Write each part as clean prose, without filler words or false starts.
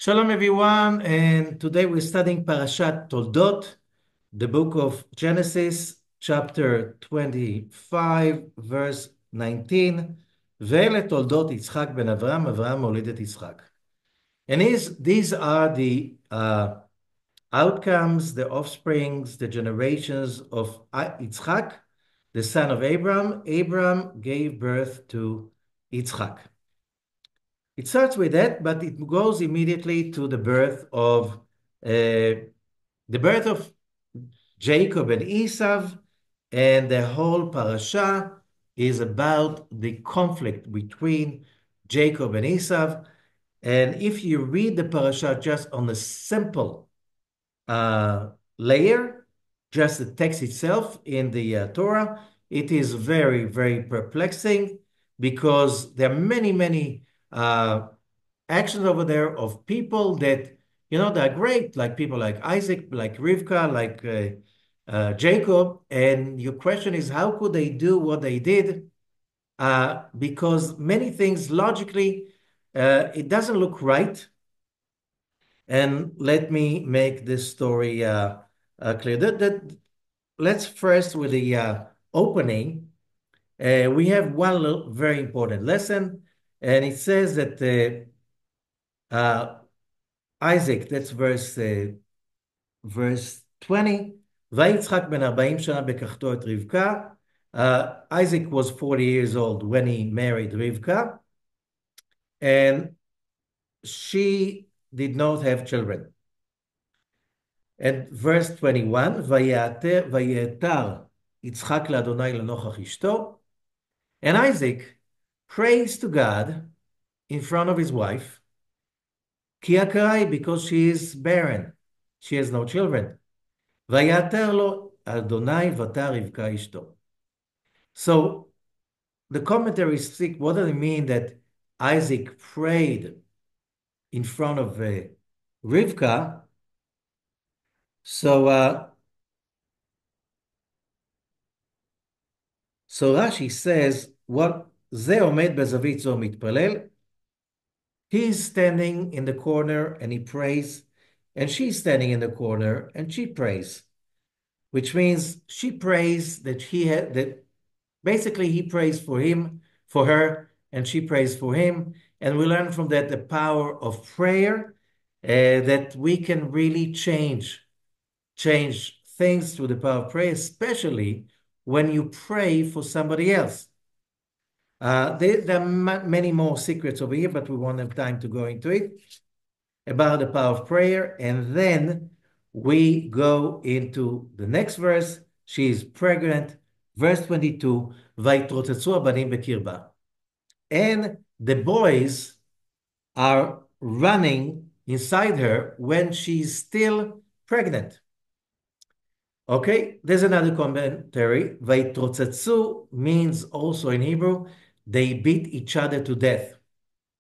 Shalom everyone, and today we're studying Parashat Toldot, the book of Genesis, chapter 25, verse 19. ואלה תולדות יצחק בן אברהם, אברהם מוליד את יצחק. And these are the outcomes, the offsprings, the generations of Yitzchak, the son of Abraham. Abraham gave birth to Yitzchak. It starts with that, but it goes immediately to the birth of Jacob and Esau, and the whole parasha is about the conflict between Jacob and Esau. And if you read the parasha just on a simple layer, just the text itself in the Torah, it is very, very perplexing because there are many, many actions over there of people that, they're great, like people like Isaac, like Rivka, like Jacob. And your question is, how could they do what they did? Because many things logically, it doesn't look right. And let me make this story clear. Let's first with the opening. We have one very important lesson, and it says that Isaac, that's verse 20, ויצחק בן 40 שנה בקחתו את רבקה. Isaac was 40 years old when he married Rivka, and she did not have children. And verse 21, ויעתר יצחק לאדוני לנוכח אשתו, and Isaac prays to God in front of his wife, כי עקרה, because she is barren, she has no children. ויעתר לו אדוני ותר רבקה אשתו. So the commentaries speak, what does it mean that Isaac prayed in front of Rivka? So Rashi says, what זה עומד בזווית זו מתפלל. He's standing in the corner and he prays, and she's standing in the corner and she prays, which means she prays that that basically he prays for him, for her, and she prays for him. And we learn from that the power of prayer, that we can really change things through the power of prayer, especially when you pray for somebody else. There are many more secrets over here, but we won't have time to go into it, about the power of prayer. And then we go into the next verse. She is pregnant. Verse 22, ויתרוצצו הבנים בקרבה. And the boys are running inside her when she's still pregnant. Okay, there's another commentary. ויתרוצצו means also in Hebrew, they beat each other to death.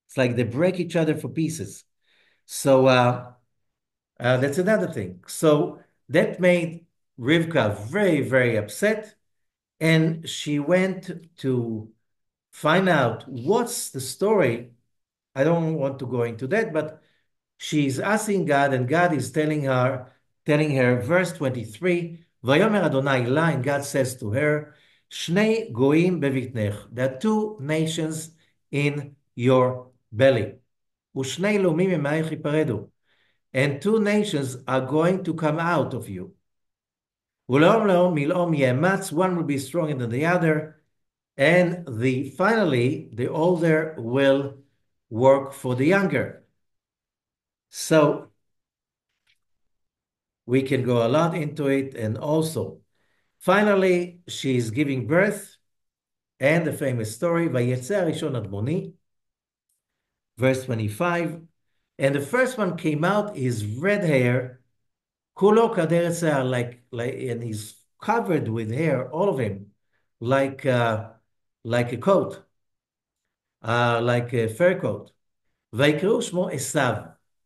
It's like they break each other for pieces. So that's another thing. So that made Rivka very, very upset. And she went to find out what's the story. I don't want to go into that, but she's asking God, and God is telling her, verse 23, ויאמר אדוני לה, and God says to her, שני גויים בבטנך, there are two nations in your belly, ושני לאומים ממעיך ייפרדו, and two nations are going to come out of you. ולאום לאום מלאום יאמץ, one will be stronger than the other, and finally the older will work for the younger. So we can go a lot into it. And also, finally, she's giving birth, and the famous story, ויצא הראשון אדמוני, verse 25, and the first one came out, his red hair, כולו כדרך שיער, and he's covered with hair, all of him, like a coat, like a fur coat. ויקראו שמו עשיו,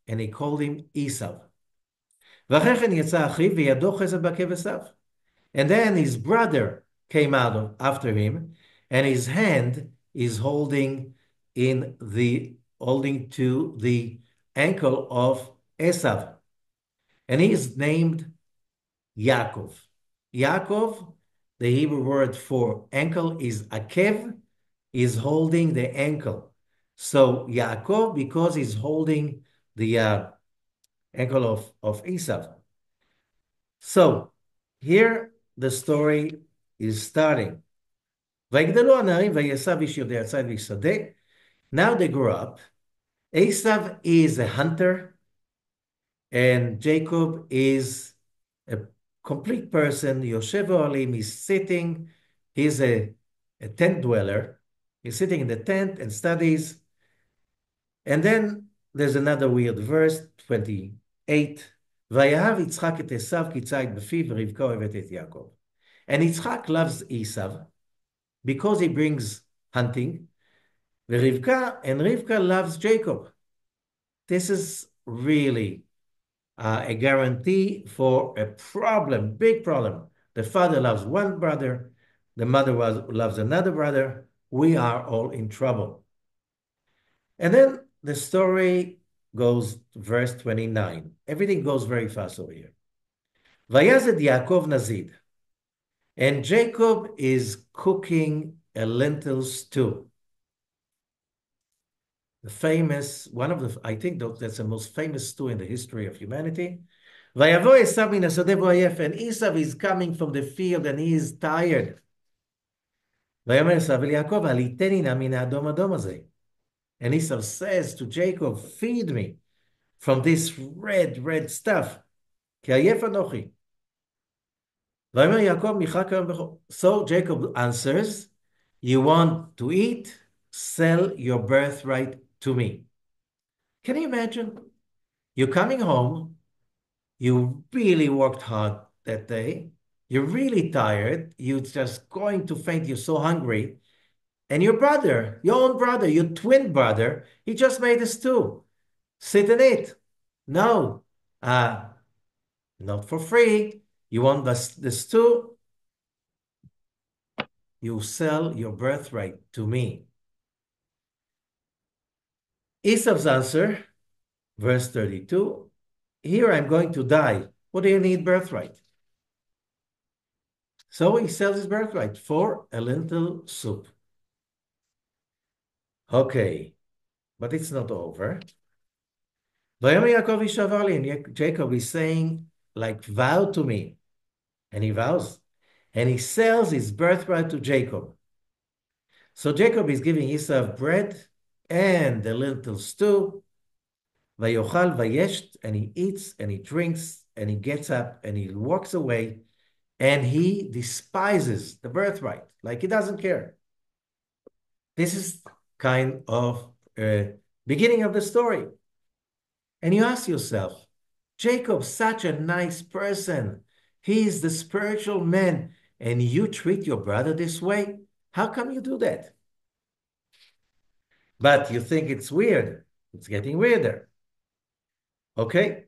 and he called him Esau. ואחרי כן יצא אחיו וידו חסד בכבשיו. And then his brother came out after him, and his hand is holding to the uncle of Esau, and he is named Yaakov. Yaakov, the Hebrew word for ankle is akev, is holding the ankle. So Yaakov, because he's holding the ankle of Esau. So here the story is starting. ויגדלו הנערים ויעשו איש יודע ציד ואיש שדה. Now they grew up. Esau is a hunter, and Jacob is a complete person. Yoshev Olim is sitting. He's a tent dweller. He's sitting in the tent and studies. And then there's another weird verse, 28. ויאהב יצחק את עשיו כי ציד בפיו ורבקה אוהבת את יעקב. And Yitzchak loves Esau because he brings hunting. And Rivka loves Jacob. This is really a guarantee for a problem, big problem. The father loves one brother, the mother loves another brother. We are all in trouble. And then the story goes verse 29. Everything goes very fast over here. Vayazed Yaakov Nazid. And Jacob is cooking a lentil stew. The famous, I think that's the most famous stew in the history of humanity. Vayavo Esav min hasadeh v'ayef, and Esau is coming from the field and he is tired. Vayomer Esav el Yaakov, aliteni na min ha'adom adom hazeh. And Esau says to Jacob, feed me from this red stuff. Ki ayef anochi. Vayomer Yaakov micha kayom b'cho. So Jacob answers, you want to eat? Sell your birthright to me. Can you imagine? You're coming home, you really worked hard that day, you're really tired, you're just going to faint, you're so hungry, and your brother, your own brother, your twin brother, he just made a stew. Sit and eat. No, not for free. You want the stew? You sell your birthright to me. Esau's answer, verse 32, here I'm going to die. What do you need birthright? So he sells his birthright for a lentil soup. Okay, but it's not over. And Jacob is saying, like, vow to me. And he vows. And he sells his birthright to Jacob. So Jacob is giving Esau bread and the lentil stew. Vayochal vayesh, and he eats and he drinks and he gets up and he walks away and he despises the birthright, like he doesn't care. This is kind of beginning of the story. And you ask yourself, Jacob, such a nice person. He is the spiritual man, and you treat your brother this way? How come you do that? But you think it's weird. It's getting weirder. Okay.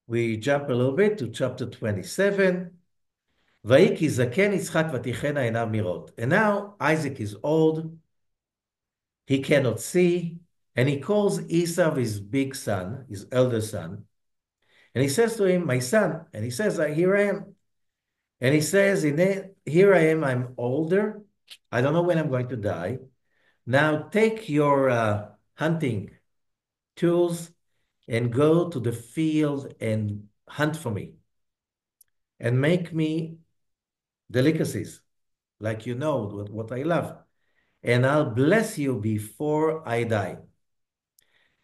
We jump a little bit to chapter 27. Vayiki zaken Yitzchak vatichena einav mirot. And now Isaac is old. He cannot see. And he calls Esau his big son, his elder son. And he says to him, my son. And he says, here I am. And he says, here I am, I'm older. I don't know when I'm going to die. Now take your hunting tools and go to the field and hunt for me. And make me delicacies, like you know what I love. And I'll bless you before I die.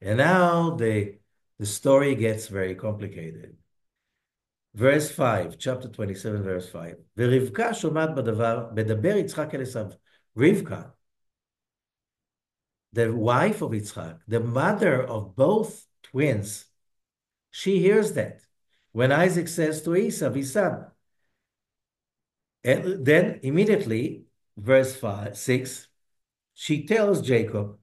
And now the story gets very complicated. Verse 5, chapter 27, verse 5. ורבקה שומעת בדבר, מדבר יצחק אל עשיו. Rivka, the wife of Yitzchak, the mother of both twins, she hears that when Isaac says to Esau, his son. And then immediately, verse 6, she tells Jacob,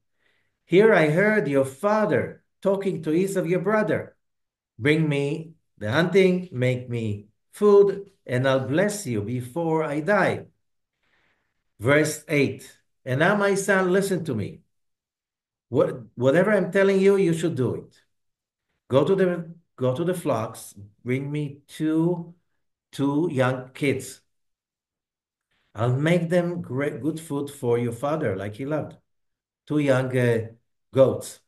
here I heard your father talking to Esau, your brother. Bring me the hunting, make me food, and I'll bless you before I die. Verse 8, and now my son, listen to me. Whatever I'm telling you, you should do it. Go to the flocks, bring me two young kids. I'll make them great good food for your father, like he loved. Two young goats.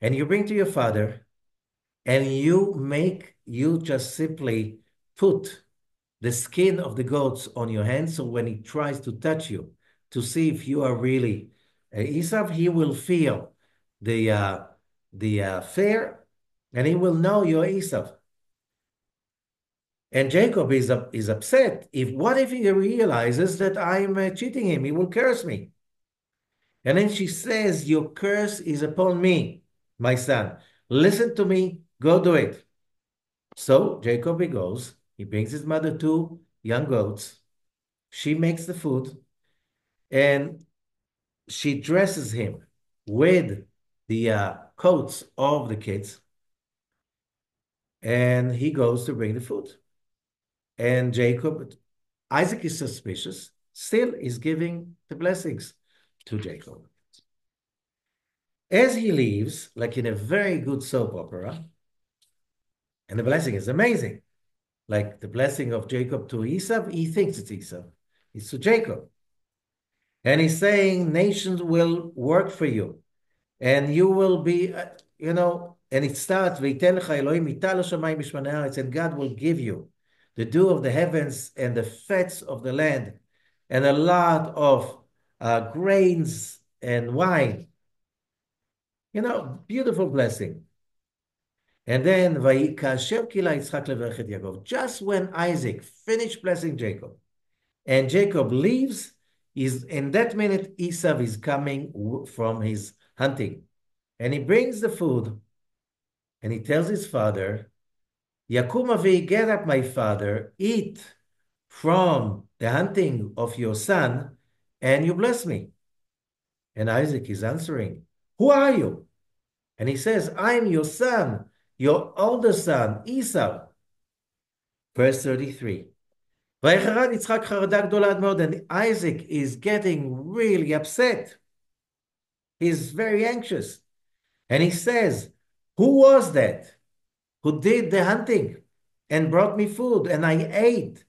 And you bring to your father, and you just simply put the skin of the goats on your hand. So when he tries to touch you to see if you are really Esau, he will feel the uh, the fear, and he will know you're Esau. And Jacob is upset. What if he realizes that I'm cheating him? He will curse me. And then she says, "Your curse is upon me, my son. Listen to me. Go do it." So Jacob he goes. He brings his mother two young goats. She makes the food, and she dresses him with the coats of the kids, and he goes to bring the food. And Isaac is suspicious, still is giving the blessings to Jacob. As he leaves, like in a very good soap opera, and the blessing is amazing, like the blessing of Jacob to Esau, he thinks it's Esau, it's to Jacob. And he's saying, nations will work for you, and you will be, and it starts, and God will give you the dew of the heavens and the fats of the land, and a lot of grains and wine. Beautiful blessing. And then, just when Isaac finished blessing Jacob, and Jacob leaves, is in that minute Esau is coming from his hunting, and he brings the food, and he tells his father, Yakum Avi, get up, my father, eat from the hunting of your son, and you bless me. And Isaac is answering, who are you? And he says, I'm your son, your older son, Esau. Verse 33. And Isaac is getting really upset. He's very anxious. And he says, who was that who did the hunting and brought me food? And I ate.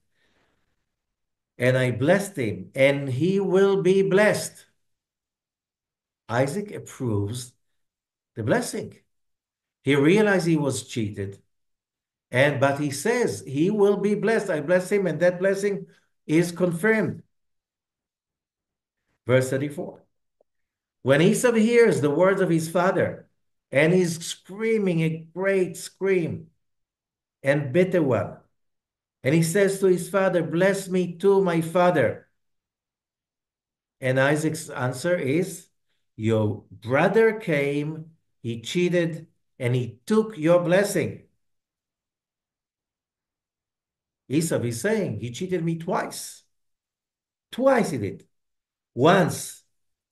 And I blessed him. And he will be blessed. Isaac approves the blessing. He realized he was cheated. But he says he will be blessed. I bless him, and that blessing is confirmed. Verse 34. When Esau hears the words of his father, and he's screaming a great scream and bitter one, and he says to his father, bless me too, my father. And Isaac's answer is, your brother came, he cheated, and he took your blessing. Esau is saying, he cheated me twice. Twice he did. Once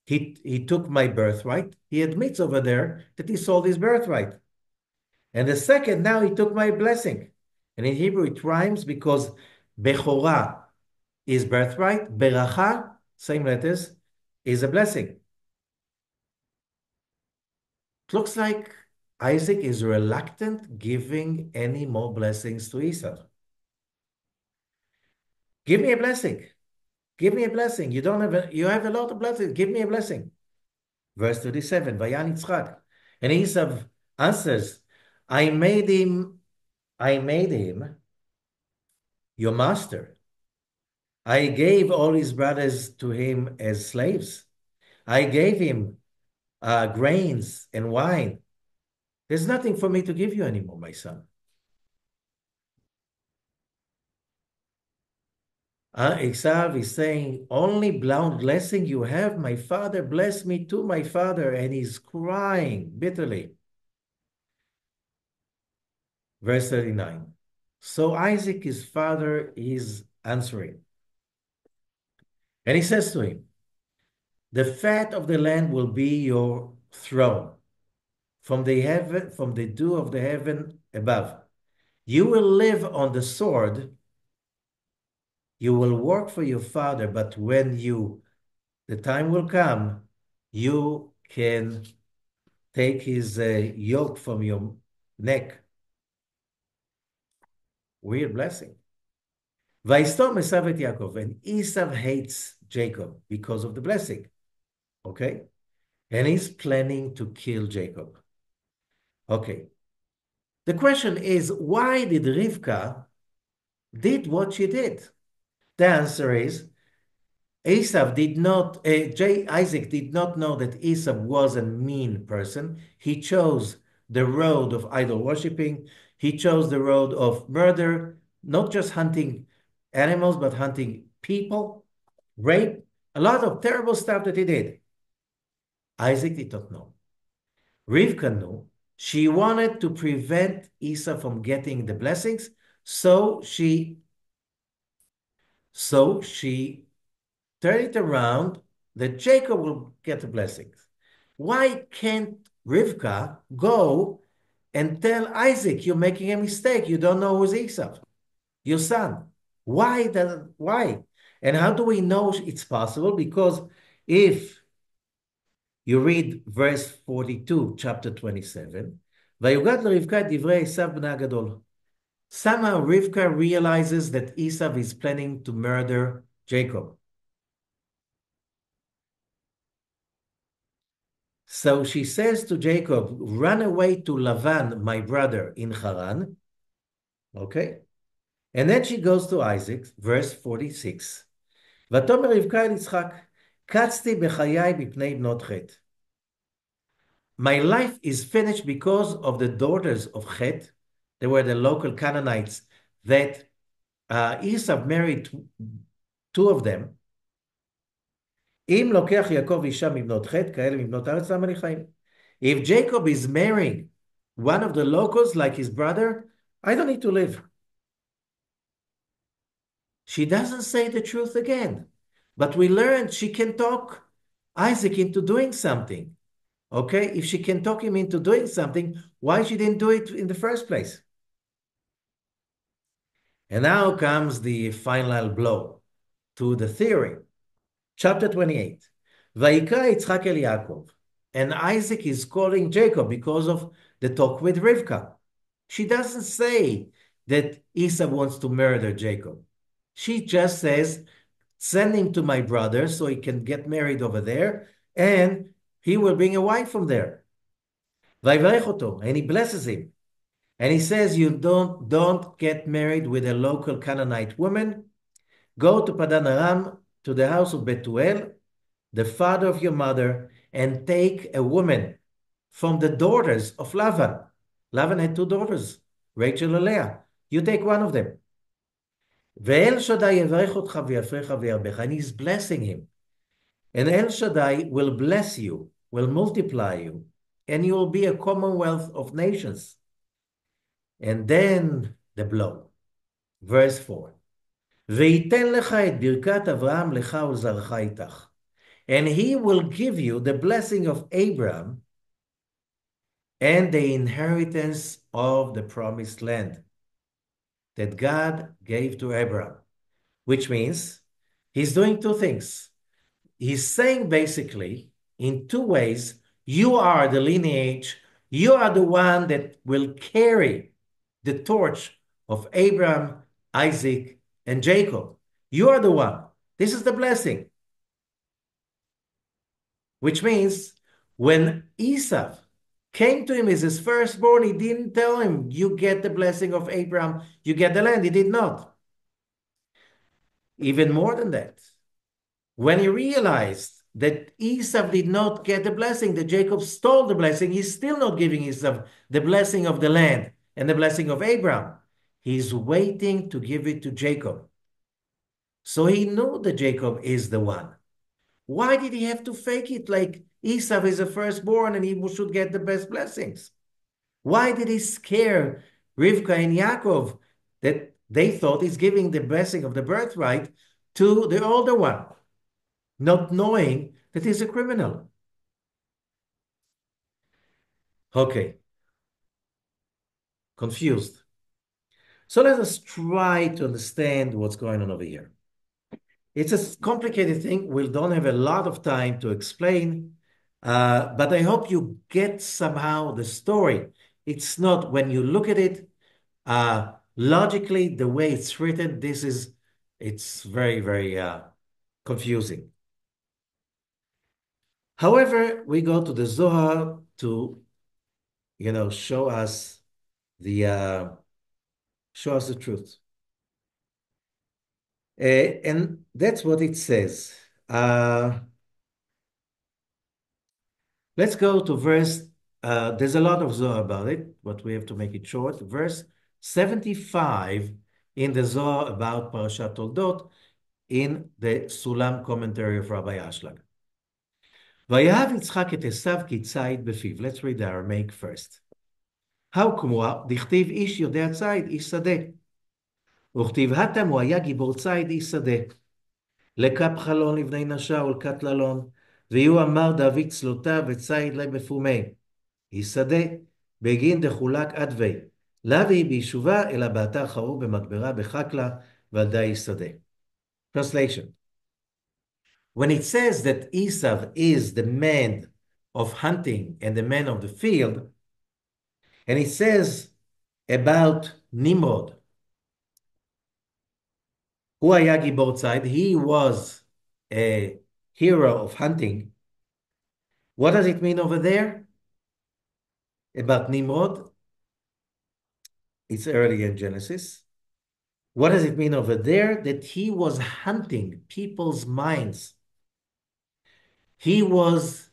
he took my birthright. He admits over there that he sold his birthright. And the second, now he took my blessing. And in Hebrew it rhymes because Bechorah is birthright, Beracha, same letters, is a blessing. It looks like Isaac is reluctant giving any more blessings to Esau. Give me a blessing. Give me a blessing. You have a lot of blessings. Give me a blessing. Verse 37, Vayan Yitzchak. And Esau answers, I made him your master. I gave all his brothers to him as slaves. I gave him grains and wine. There's nothing for me to give you anymore, my son. Esav is saying, only blessing you have, my father, bless me too, my father. And he's crying bitterly. Verse 39. So Isaac, his father, is answering. And he says to him, the fat of the land will be your throne from the dew of the heaven above. You will live on the sword. You will work for your father, but when the time will come, you can take his yoke from your neck. Weird blessing. Vaistom Esav et Yaakov, and Esau hates Jacob because of the blessing. Okay? And he's planning to kill Jacob. Okay. The question is, why did Rivka did what she did? The answer is, Isaac did not know that Esau was a mean person. He chose the road of idol worshiping. He chose the road of murder, not just hunting animals, but hunting people, rape, a lot of terrible stuff that he did. Isaac did not know. Rivka knew. She wanted to prevent Esau from getting the blessings, so she turned it around that Jacob will get the blessings. Why can't Rivka go and tell Isaac, you're making a mistake. You don't know who's Esau, your son. Why? And how do we know it's possible? Because if you read verse 42, chapter 27, ויוגד לרבקה את דברי עשיו בנה הגדול. Somehow Rivka realizes that Esau is planning to murder Jacob. So she says to Jacob, run away to Lavan, my brother, in Haran. Okay? And then she goes to Isaac, verse 46. ותאמר רבקה אל יצחק, קצתי בחיי מפני בנות חטא. My life is finished because of the daughters of Chet. They were the local Canaanites that Esau married two of them. אם לוקח יעקב אישה מבנות חטא, כאלה מבנות הארץ, למה לי חיים? If Jacob is marrying one of the locals like his brother, I don't need to live. She doesn't say the truth again, but we learned she can talk Isaac into doing something. Okay, if she can talk him into doing something, why she didn't do it in the first place? And now comes the final blow to the theory. Chapter 28. ויקרא יצחק אל יעקב. And Isaac is calling Jacob because of the talk with Rivka. She doesn't say that Esau wants to murder Jacob. She just says, send him to my brother so he can get married over there, and he will bring a wife from there. ויברך אותו, and he blesses him. And he says, you don't get married with a local Canaanite woman. Go to Padan Aram, to the house of Betuel, the father of your mother, and take a woman from the daughters of Lavan. Lavan had two daughters, Rachel and Leah. You take one of them. ואל שדי יברך אותך ויפריך וירבך. And he's blessing him. And El Shaddai will bless you, will multiply you, and you will be a commonwealth of nations. And then the blow. Verse 4. ויתן לך את ברכת אברהם לך ולזרעך איתך. And he will give you the blessing of Abraham and the inheritance of the promised land that God gave to Abraham, which means he's doing two things. He's saying basically in two ways, you are the lineage, you are the one that will carry the torch of Abraham, Isaac, and Jacob. You are the one. This is the blessing. Which means when Esau came to him as his firstborn, he didn't tell him, you get the blessing of Abraham, you get the land. He did not. Even more than that, when he realized that Esau did not get the blessing, that Jacob stole the blessing, he's still not giving Esau the blessing of the land and the blessing of Abraham. He's waiting to give it to Jacob. So he knew that Jacob is the one. Why did he have to fake it like Esau is the firstborn and he should get the best blessings? Why did he scare Rivka and Yaakov that they thought he's giving the blessing of the birthright to the older one, not knowing that he's a criminal? Okay. Confused. So let us try to understand what's going on over here. It's a complicated thing. We don't have a lot of time to explain, But I hope you get somehow the story. It's not, when you look at it, logically, the way it's written, it's very, very confusing. However, we go to the Zohar to, show us the truth. And that's what it says. Uh, let's go to there's a lot of Zohar about it, but we have to make it short. Verse 75 in the Zohar about Parashat Toldot in the Sulam commentary of Rabbi Ashlag. ויאהב יצחק את עשיו כי ציד בפיו. Let's read the Aramaic first. How כמוה, דכתיב איש יודע ציד, איש שדה. וכתיב התם הוא היה גיבור ציד, איש שדה. לקפ חלון לבני נשה ולקטללון, ויהיו אמר דוד צלותה וציד למפומי. איש שדה, בגין דחולק עדבי. להביא ביישובה, אלא באתר חרוב במגברה בחקלה, ודאי איש שדה. Translation. When it says that Esau is the man of hunting and the man of the field, and it says about Nimrod, who היה גיבור ציד, he was a hero of hunting. What does it mean over there about Nimrod? It's early in Genesis. What does it mean over there? That he was hunting people's minds. He was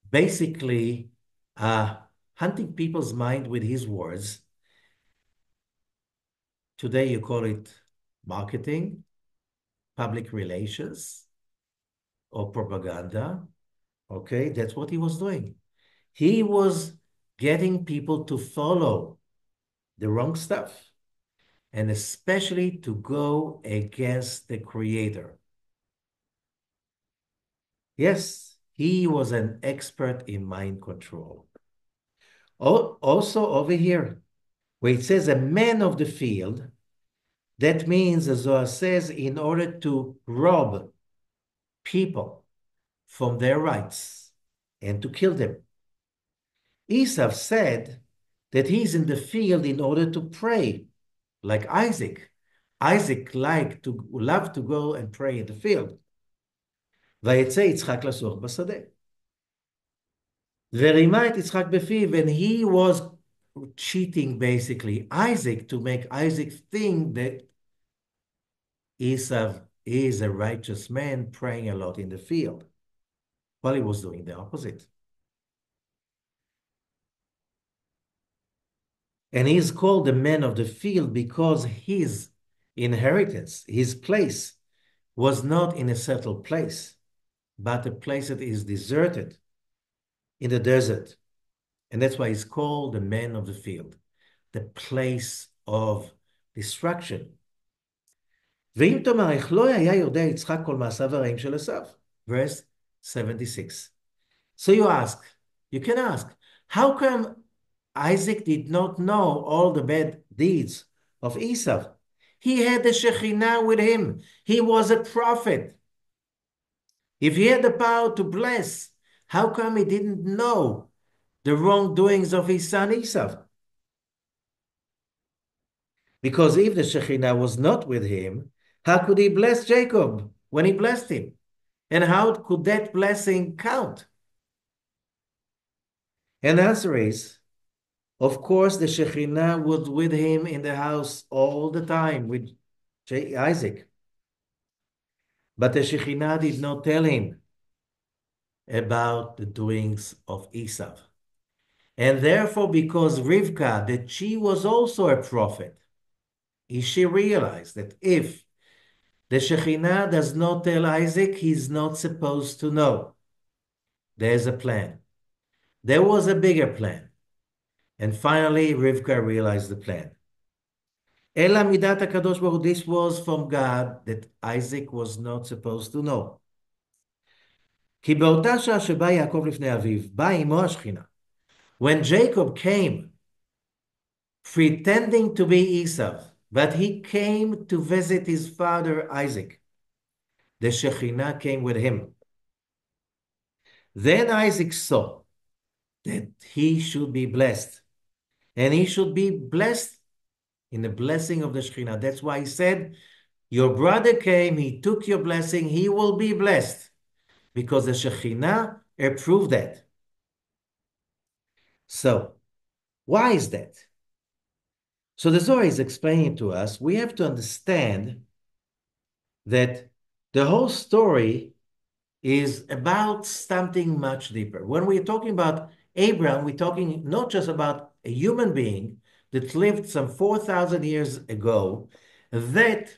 basically hunting people's mind with his words. Today you call it marketing, public relations, or propaganda. Okay, that's what he was doing. He was getting people to follow the wrong stuff, and especially to go against the Creator. Yes, he was an expert in mind control. Also over here, where it says a man of the field, that means, as Zohar says, in order to rob people from their rights and to kill them. Esau said that he's in the field in order to pray, like Isaac. Isaac loved to go and pray in the field. ויצא יצחק לסוח בשדה. ורימה את יצחק בפיו, and he was cheating basically Isaac to make Isaac think that Esau is a righteous man praying a lot in the field, while he was doing the opposite. And he's called the man of the field because his inheritance, his place, was not in a settled place, but a place that is deserted in the desert. And that's why he's called the man of the field, the place of destruction. ואם תאמר, איך לא היה יודע יצחק כל מעשיו הרעים של עשיו? Verse 76. So you can ask, how come Isaac did not know all the bad deeds of Esau? He had the Shekhinah with him. He was a prophet. If he had the power to bless, how come he didn't know the wrongdoings of his son Esau? Because if the Shekhinah was not with him, how could he bless Jacob when he blessed him? And how could that blessing count? And the answer is, of course, the Shekhinah was with him in the house all the time with Isaac. But the Shekhinah did not tell him about the doings of Esau. And therefore, because Rivka, that she was also a prophet, she realized that if the Shekhinah does not tell Isaac, he's not supposed to know. There's a plan. There was a bigger plan. And finally, Rivka realized the plan. Ela midat HaKadosh Baruch Hu, this was from God that Isaac was not supposed to know. כי באותה שעה שבא יעקב לפני אביו, בא עמו השכינה. When Jacob came, pretending to be Esau, but he came to visit his father Isaac, the Shekhinah came with him. Then Isaac saw that he should be blessed, and he should be blessed in the blessing of the Shekhinah. That's why he said, your brother came, he took your blessing, he will be blessed, because the Shekhinah approved that. So, why is that? So the Zohar is explaining to us, we have to understand that the whole story is about something much deeper. When we're talking about Abraham, we're talking not just about a human being that lived some 4,000 years ago that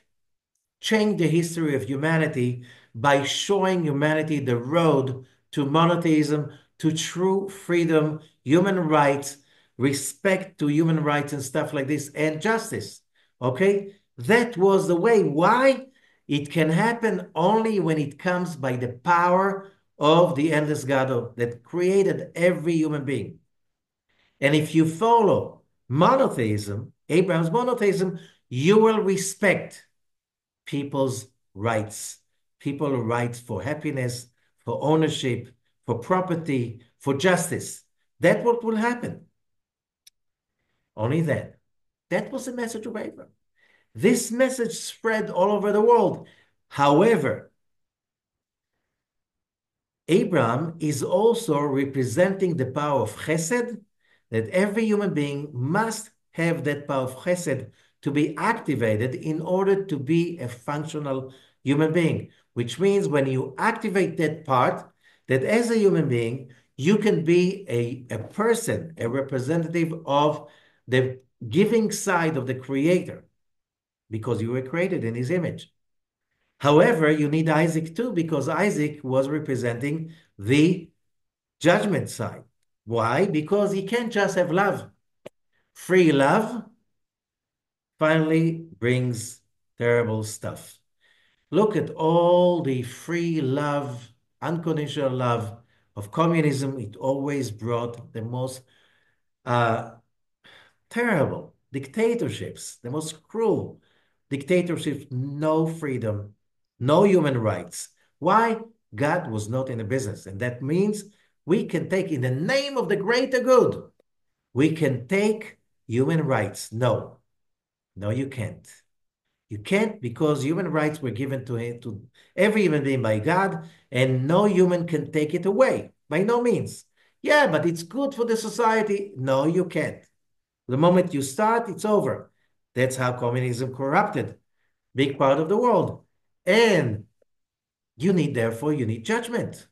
changed the history of humanity by showing humanity the road to monotheism, to true freedom, human rights, respect to human rights and stuff like this, and justice. Okay? That was the way. Why? It can happen only when it comes by the power of the endless God that created every human being. And if you follow monotheism, Abraham's monotheism, you will respect people's rights, people's rights for happiness, for ownership, for property, for justice. That's what will happen. Only then. That was the message of Abraham. This message spread all over the world. However, Abraham is also representing the power of chesed, that every human being must have that power of chesed to be activated in order to be a functional human being, which means when you activate that part, that as a human being, you can be a person, a representative of the giving side of the creator, because you were created in his image. However, you need Isaac too, because Isaac was representing the judgment side. Why? Because he can't just have love. Free love finally brings terrible stuff. Look at all the free love, unconditional love of communism. It always brought the most uh, terrible dictatorships, the most cruel dictatorships, no freedom, no human rights. Why? God was not in the business. And that means we can take, in the name of the greater good, we can take human rights. No, no, you can't. You can't, because human rights were given to every human being by God, and no human can take it away, by no means. Yeah, but it's good for the society. No, you can't. The moment you start, it's over. That's how communism corrupted big part of the world. And therefore, you need judgment.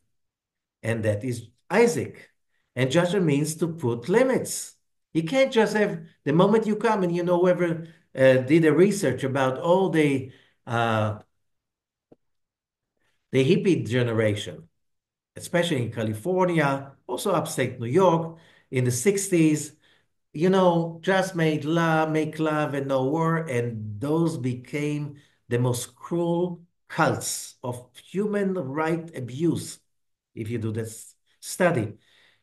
And that is Isaac. And judgment means to put limits. You can't just have, the moment you come, and whoever did a research about all the hippie generation, especially in California, also upstate New York, in the 60s, just make love and no war, and those became the most cruel cults of human right abuse, if you do this study.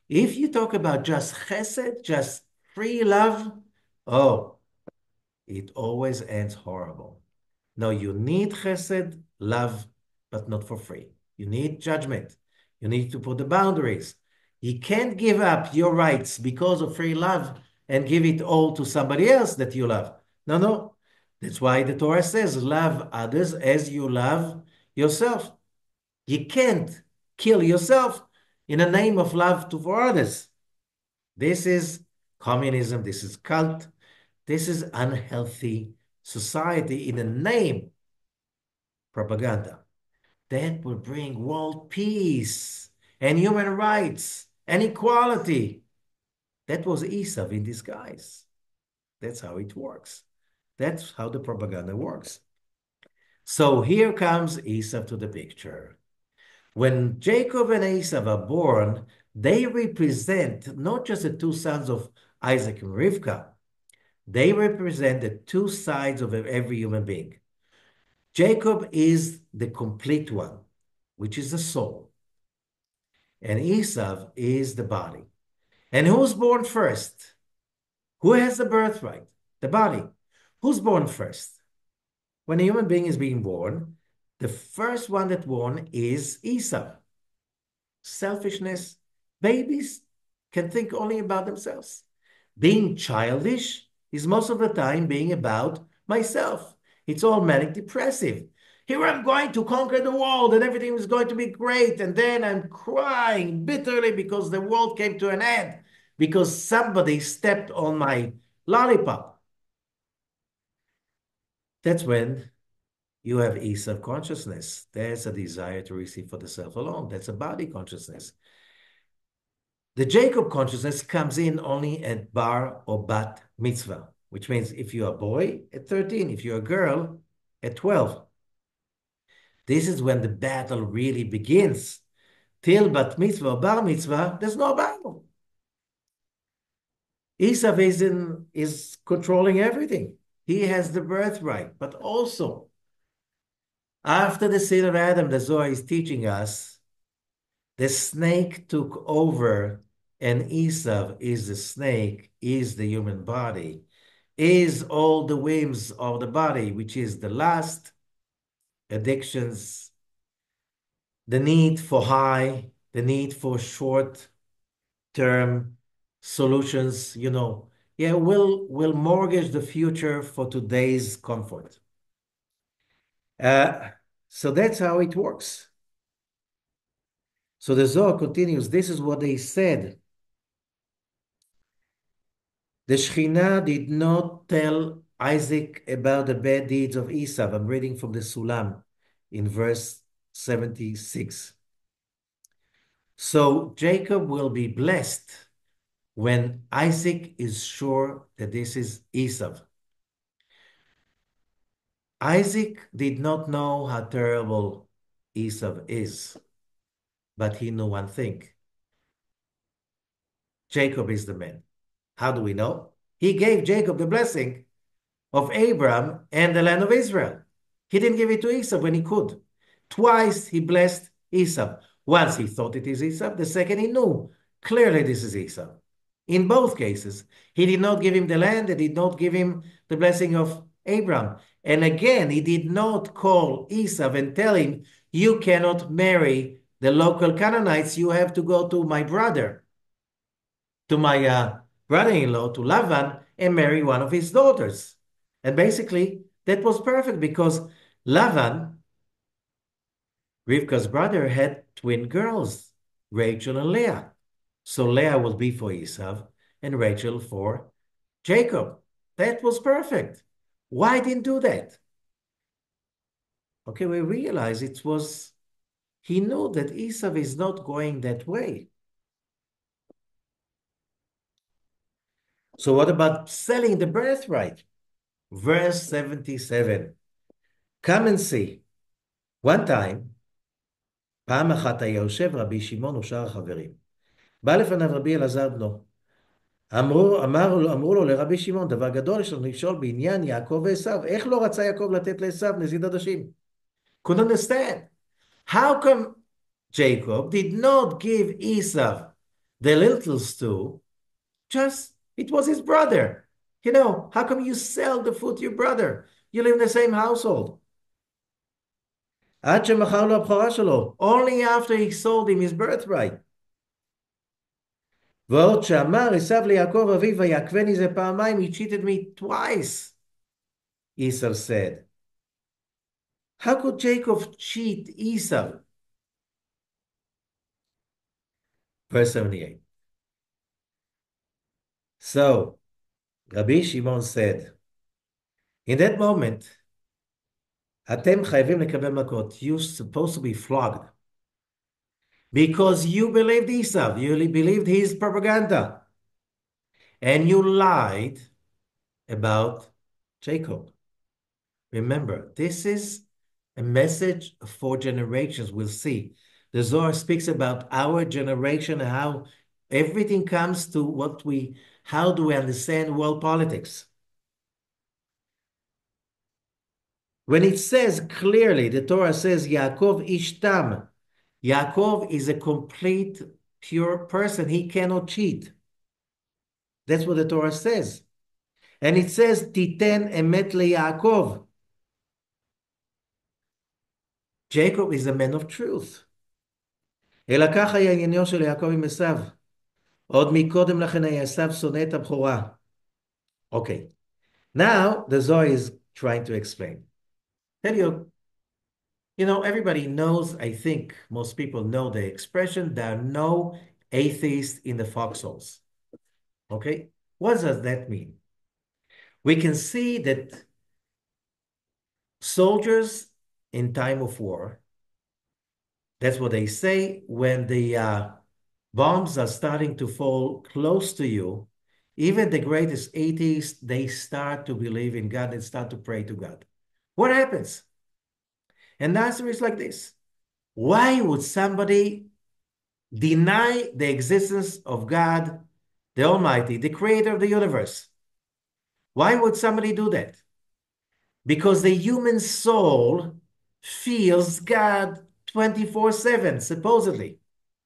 If you talk about just chesed, just free love, oh, it always ends horrible. No, you need chesed, love, but not for free. You need judgment. You need to put the boundaries. You can't give up your rights because of free love and give it all to somebody else that you love. No, no. That's why the Torah says, love others as you love yourself. You can't kill yourself in the name of love for others. This is communism. This is cult. This is unhealthy society in the name propaganda. That will bring world peace and human rights and equality. That was Esau in disguise. That's how it works. That's how the propaganda works. So here comes Esau to the picture. When Jacob and Esau are born, they represent not just the two sons of Isaac and Rivka, they represent the two sides of every human being. Jacob is the complete one, which is the soul, and Esau is the body. And who's born first? Who has the birthright? The body. Who's born first? When a human being is being born, the first one that born is Esau. selfishness. Babies can think only about themselves. Being childish is most of the time being about myself. It's all manic depressive. Here I'm going to conquer the world and everything is going to be great. And then I'm crying bitterly because the world came to an end because somebody stepped on my lollipop. That's when you have Esau consciousness. There's a desire to receive for the self alone. That's a body consciousness. The Jacob consciousness comes in only at bar or bat mitzvah, which means if you're a boy at 13, if you're a girl at 12. This is when the battle really begins. Till bat mitzvah or bar mitzvah, there's no battle. Esau is controlling everything. He has the birthright, but also after the sin of Adam, the Zohar is teaching us, the snake took over, and Esau is the snake, is the human body, is all the whims of the body, which is the lust, addictions, the need for high, the need for short-term solutions, Yeah, we'll mortgage the future for today's comfort. Uh, so that's how it works. So the Zohar continues, this is what they said. The Shekhinah did not tell Isaac about the bad deeds of Esau. I'm reading from the Sulam in verse 76. So Jacob will be blessed when Isaac is sure that this is Esau. Isaac did not know how terrible Esau is, but he knew one thing. Jacob is the man. How do we know? He gave Jacob the blessing of Abraham and the land of Israel. He didn't give it to Esau when he could. Twice he blessed Esau. Once he thought it is Esau, the second he knew clearly this is Esau. In both cases, he did not give him the land, he did not give him the blessing of Abraham. And again, he did not call Esau and tell him, you cannot marry the local Canaanites, you have to go to my brother, to my brother-in-law, to Lavan, and marry one of his daughters. And basically, that was perfect because Lavan, Rivka's brother, had twin girls, Rachel and Leah. So Leah will be for Esau and Rachel for Jacob. That was perfect. Why didn't do that? Okay, we realize he knew that Esau is not going that way. So what about selling the birthright? Verse 77. Come and see. One time, פעם אחת היה יושב רבי שמעון ושאר החברים. בא לפניו רבי אלעזר בנו. אמרו לו לרבי שמעון, דבר גדול יש לנו לשאול בעניין יעקב ועשיו. איך לא רצה יעקב לתת לעשיו נזיד עדשים? Couldn't understand. How come Jacob did not give Esau the little stew? It was his brother. How come you sell the food to your brother? You live in the same household. עד שמכר לו הבכורה שלו, only after he sold him his birthright. ועוד שאמר עשיו ליעקב אביו ויעקבני זה פעמיים, he cheated me twice. Esau said. How could Jacob cheat Esau? Verse 78. So, Rabbi Shimon said, in that moment, אתם חייבים לקבל מכות. You're supposed to be flogged. Because you believed Esau. You believed his propaganda. And you lied about Jacob. Remember, this is a message for generations. We'll see. The Zohar speaks about our generation, how everything comes to how do we understand world politics? When it says clearly, the Torah says, Yaakov ishtam. Yaakov is a complete, pure person. He cannot cheat. That's what the Torah says. And it says, Titen emet le Yaakov. Jacob is a man of truth. אלא ככה היה עניינו של יעקב עם עשיו. עוד מקודם לכן היה עשיו שונא את הבכורה. Okay, now the Zohar is trying to explain. Tell you, everybody knows, I think most people know the expression, there are no atheists in the foxholes. Okay, what does that mean? We can see that soldiers in time of war, that's what they say, when the bombs are starting to fall close to you, even the greatest atheists, they start to believe in God and start to pray to God. What happens? And the answer is like this. Why would somebody deny the existence of God, the Almighty, the creator of the universe? Why would somebody do that? Because the human soul feels God 24/7, supposedly.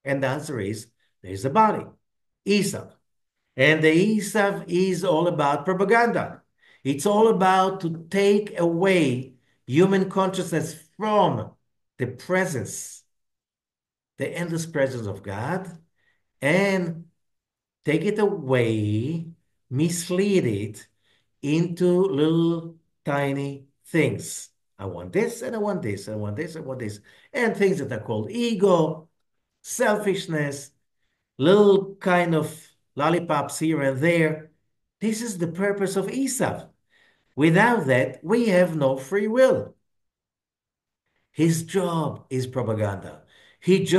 And the answer is there's a body, Esau. And the Esau is all about propaganda. It's all about to take away human consciousness from the presence, the endless presence of God, and take it away, mislead it into little tiny things. I want this, and I want this, and I want this, and I want this. And things that are called ego, selfishness, little kind of lollipops here and there. This is the purpose of Esau. Without that, we have no free will. His job is propaganda. His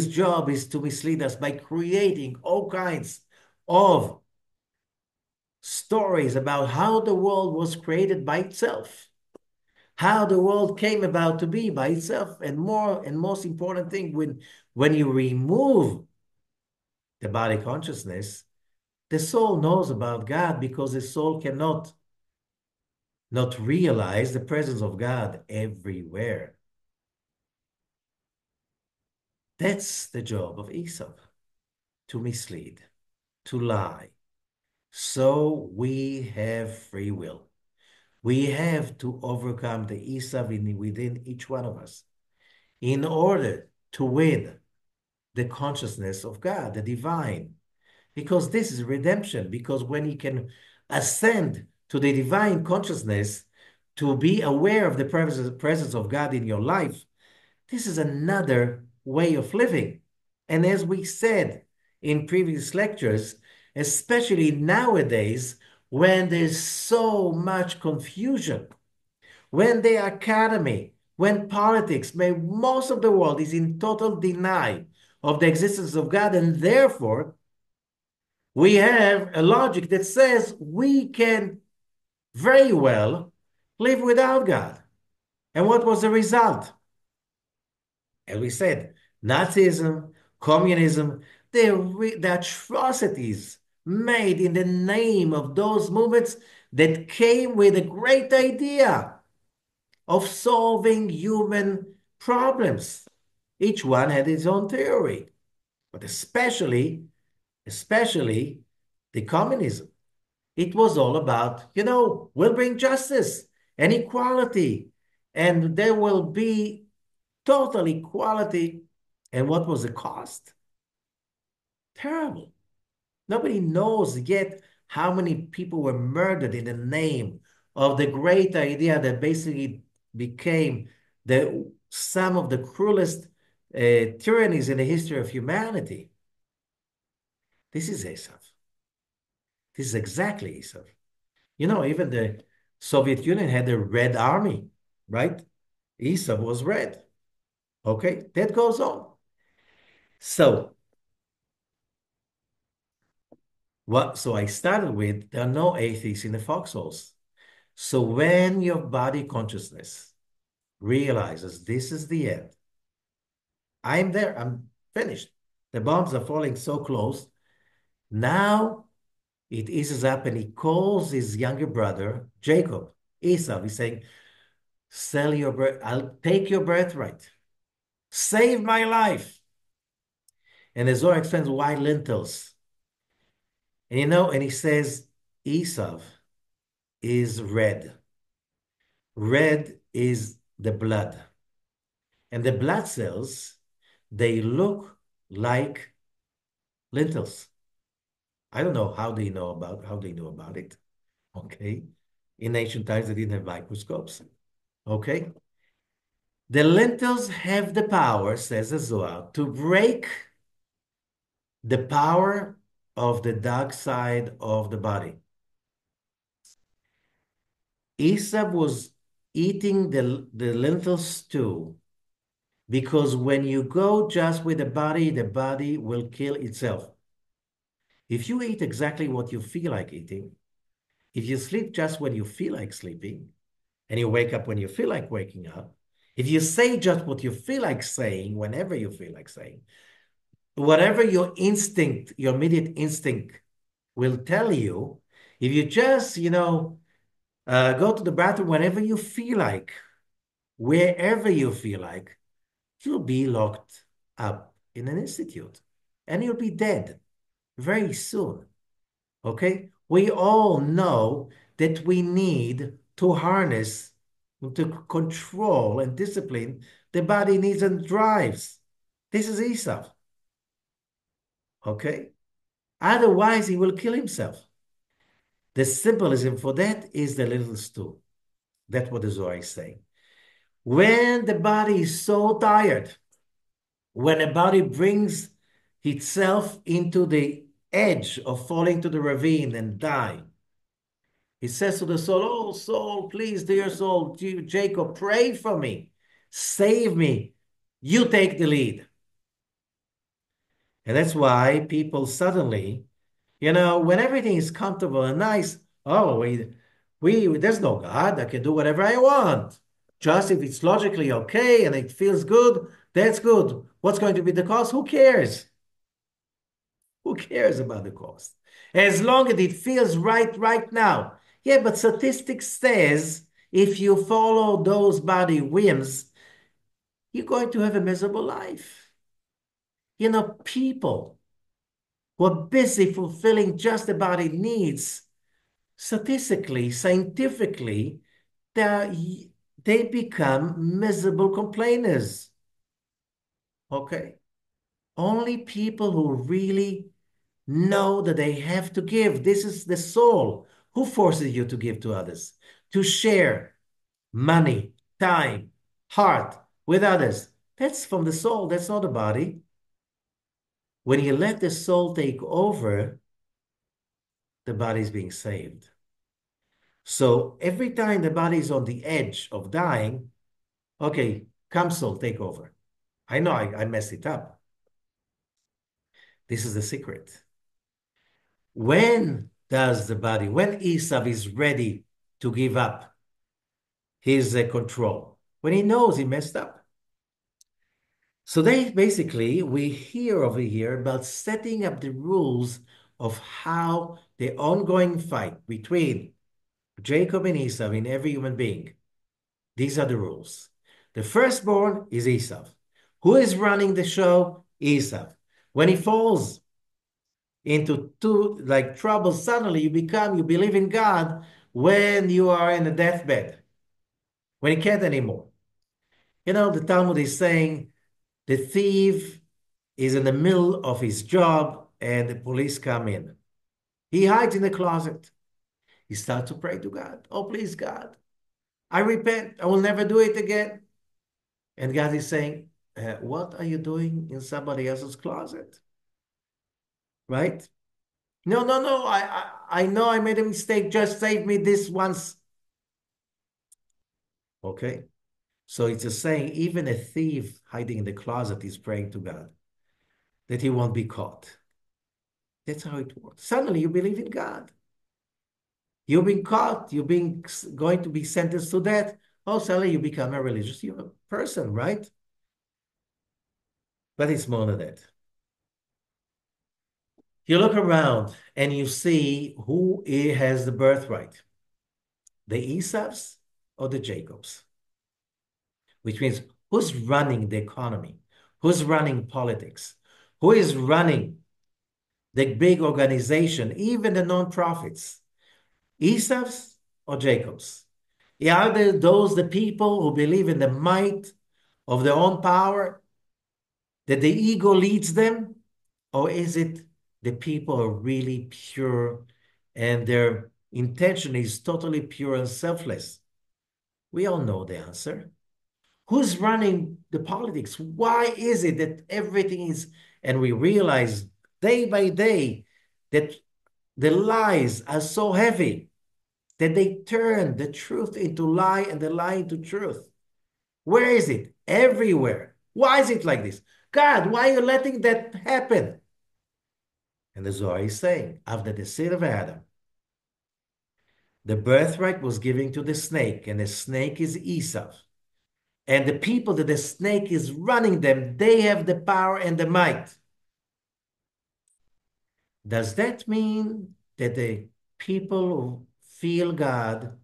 job is to mislead us by creating all kinds of stories about how the world was created by itself, how the world came about to be by itself, and more and most important thing, when you remove the body consciousness, the soul knows about God because the soul cannot not realize the presence of God everywhere. That's the job of Esau, to mislead, to lie. So we have free will. We have to overcome the Esau within each one of us in order to win the consciousness of God, the divine. Because this is redemption, because when you can ascend to the divine consciousness, to be aware of the presence of God in your life, this is another way of living. And as we said in previous lectures, especially nowadays, when there's so much confusion, when the academy, when politics, when most of the world is in total denial of the existence of God, and therefore we have a logic that says we can very well live without God. And what was the result? As we said, Nazism, communism, the atrocities made in the name of those movements that came with a great idea of solving human problems. Each one had its own theory, but especially the communism. It was all about, we'll bring justice and equality, and there will be total equality. And what was the cost? Terrible. Nobody knows yet how many people were murdered in the name of the great idea that basically became some of the cruelest tyrannies in the history of humanity. This is Esau. This is exactly Esau. Even the Soviet Union had a red army, right? Esau was red. Okay, that goes on. So so I started with, there are no atheists in the foxholes. So when your body consciousness realizes this is the end, I'm there, I'm finished. The bombs are falling so close. Now it eases up and he calls his younger brother, Jacob, Esau. He's saying, sell your birth, I'll take your birthright. Save my life. And the Zohar explains why lentils. And he says Esau is red. Red is the blood. And the blood cells, they look like lentils. I don't know how they know about it. Okay. In ancient times, they didn't have microscopes. Okay. The lentils have the power, says the Zohar, to break the power of the dark side of the body. Esau was eating the lentil stew because when you go just with the body will kill itself. If you eat exactly what you feel like eating, if you sleep just when you feel like sleeping, and you wake up when you feel like waking up, if you say just what you feel like saying, whenever you feel like saying, whatever your instinct, your immediate instinct will tell you, if you just, go to the bathroom whenever you feel like, wherever you feel like, you'll be locked up in an institute and you'll be dead very soon. Okay? We all know that we need to harness, to control and discipline the body needs and drives. This is Esau. Okay? Otherwise, he will kill himself. The symbolism for that is the little stool. That's what the Zohar is saying. When the body is so tired, when a body brings itself into the edge of falling to the ravine and die, he says to the soul, "Oh, soul, please, dear soul, Jacob, pray for me. Save me. You take the lead." And that's why people suddenly, when everything is comfortable and nice, oh, there's no God. I can do whatever I want. Just if it's logically okay and it feels good, that's good. What's going to be the cost? Who cares? Who cares about the cost? As long as it feels right now. Yeah, but statistics says if you follow those body whims, you're going to have a miserable life. People who are busy fulfilling just the body needs, statistically, scientifically, they become miserable complainers. Okay? Only people who really know that they have to give. This is the soul. Who forces you to give to others? To share money, time, heart with others. That's from the soul. That's not the body. When you let the soul take over, the body is being saved. So every time the body is on the edge of dying, okay, come soul, take over. I know I messed it up. This is the secret. When Esau is ready to give up his control, when he knows he messed up? So we hear over here about setting up the rules of how the ongoing fight between Jacob and Esau in every human being. These are the rules. The firstborn is Esau. Who is running the show? Esau. When he falls into trouble, suddenly you believe in God when you are in a deathbed, when you can't anymore. The Talmud is saying the thief is in the middle of his job and the police come in. He hides in the closet. He starts to pray to God. Oh, please, God, I repent. I will never do it again. And God is saying, what are you doing in somebody else's closet? Right? No, no, no. I know I made a mistake. Just save me this once. Okay. So it's a saying, even a thief hiding in the closet is praying to God that he won't be caught. That's how it works. Suddenly you believe in God. You've been caught. You're going to be sentenced to death. Oh, suddenly you become a religious human person, right? But it's more than that. You look around and you see who has the birthright, the Esau's or the Jacobs, which means who's running the economy, who's running politics, who is running the big organization, even the non-profits, Esau's or Jacobs? Are those the people who believe in the might of their own power? that the ego leads them? Or is it the people are really pure and their intention is totally pure and selfless? We all know the answer. Who's running the politics? Why is it that everything is, and we realize day by day that the lies are so heavy that they turn the truth into lie and the lie into truth. Where is it? Everywhere. Why is it like this? God, why are you letting that happen? And the Zohar is saying, after the sin of Adam, the birthright was given to the snake, and the snake is Esau. And the people that the snake is running them, they have the power and the might. Does that mean that the people who feel God,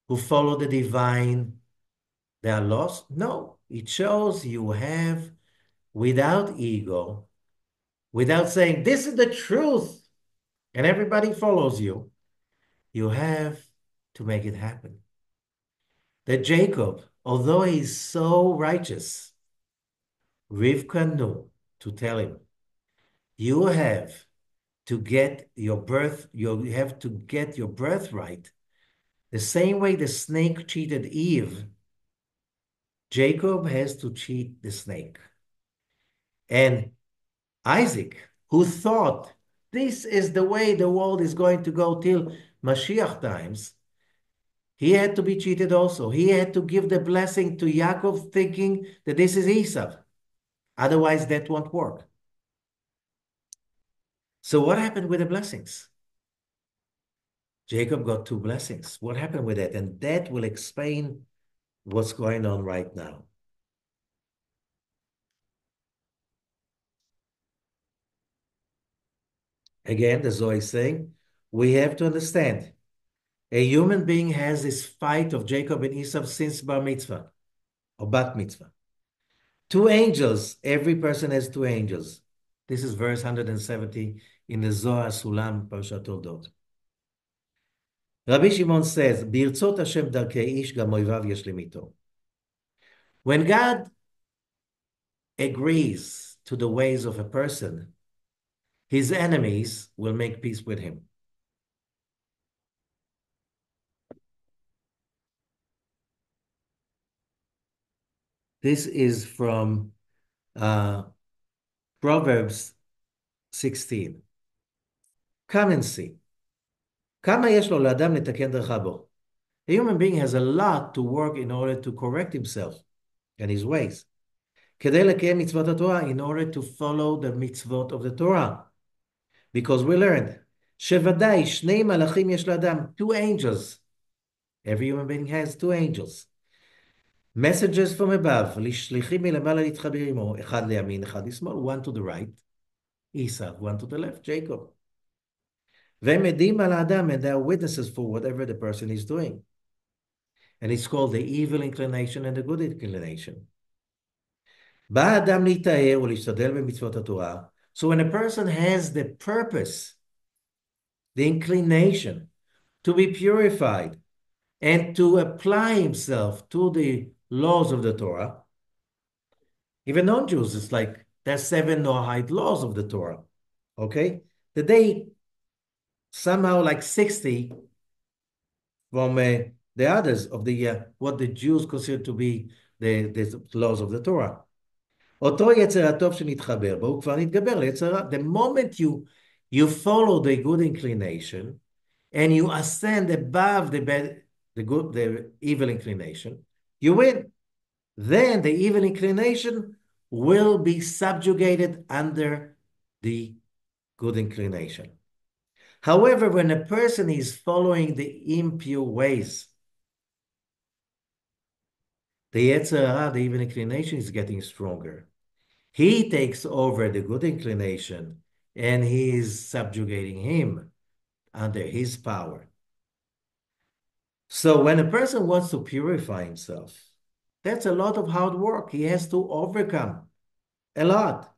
who follow the divine, they are lost? No. It shows you have, without ego, without saying, this is the truth, and everybody follows you, you have to make it happen. That Jacob, although he's so righteous, Rivka knew to tell him, you have to get your birth, you have to get your birthright. The same way the snake cheated Eve, Jacob has to cheat the snake. And Isaac, who thought this is the way the world is going to go till Mashiach times, he had to be cheated also. He had to give the blessing to Yaakov thinking that this is Esau. Otherwise, that won't work. So what happened with the blessings? Jacob got two blessings. What happened with that? And that will explain what's going on right now. Again, the Zohar is saying, we have to understand, a human being has this fight of Jacob and Esau since Bar Mitzvah, or Bat Mitzvah. Two angels, every person has two angels. This is verse 170 in the Zohar Sulam, Parashat Toldot. Rabbi Shimon says, Birtzot Hashem darkei ish gam oivav yesh limito. When God agrees to the ways of a person, his enemies will make peace with him. This is from Proverbs 16. Come and see. כמה יש לו לאדם לתקן דרכה בו? A human being has a lot to work in order to correct himself and his ways. כדי לקיים מצוות התורה, in order to follow the mitzvot of the Torah. Because we learned, שוודאי שני מלאכים יש לאדם, two angels. Every human being has two angels. Messages from above, לשליחים מלמעלה להתחבר עמו, אחד לימין, אחד לשמאל, one to the right, Esau, one to the left, Jacob. והם עדים על האדם, and they are witnesses for whatever the person is doing. And it's called the evil inclination and the good inclination. בא האדם להתאר ולהשתדל במצוות התורה. So when a person has the purpose, the inclination to be purified and to apply himself to the laws of the Torah, even non-Jews, it's like there's 7 Noahide laws of the Torah, okay? That they somehow like 60 from the others of the what the Jews consider to be the laws of the Torah. אותו יצר הטוב שנתחבר בו, הוא כבר נתגבר ליצר הרע. The moment you follow the good inclination and you ascend above the evil inclination, you win. Then the evil inclination will be subjugated under the good inclination. However, when a person is following the impure ways, the Yetzer Hara, the evil inclination, is getting stronger. He takes over the good inclination and he is subjugating him under his power. So when a person wants to purify himself, that's a lot of hard work. He has to overcome a lot.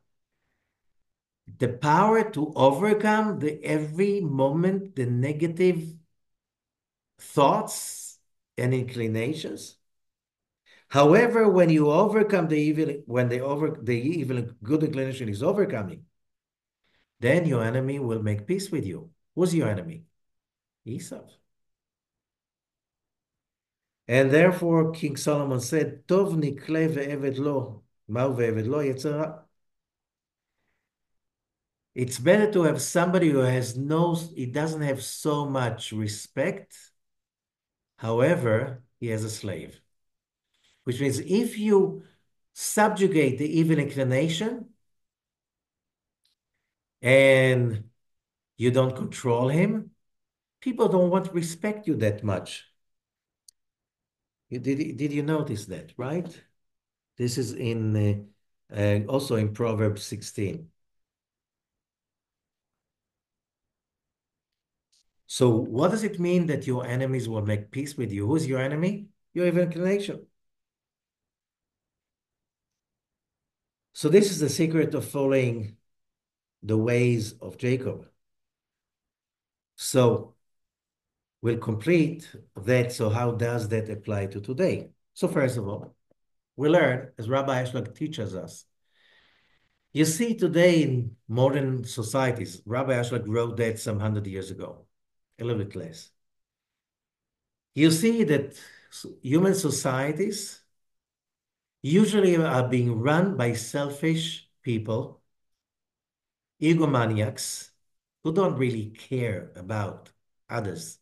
The power to overcome every moment, the negative thoughts and inclinations. However, when you overcome the evil, when the evil and good inclination is overcoming, then your enemy will make peace with you. Who's your enemy? Esau. And therefore, King Solomon said, Tov nikle ve'eved lo, ma'u ve'eved lo yetzera. It's better to have somebody who he doesn't have so much respect. However, he has a slave, which means if you subjugate the evil inclination and you don't control him, people don't want to respect you that much. Did you notice that, right? This is in also in Proverbs 16. So what does it mean that your enemies will make peace with you? Who's your enemy? Your evil inclination. So this is the secret of following the ways of Jacob. So we'll complete that. So how does that apply to today? So first of all, we learn, as Rabbi Ashlag teaches us, you see today in modern societies, Rabbi Ashlag wrote that some 100 years ago, a little bit less. You see that human societies usually are being run by selfish people, egomaniacs, who don't really care about others.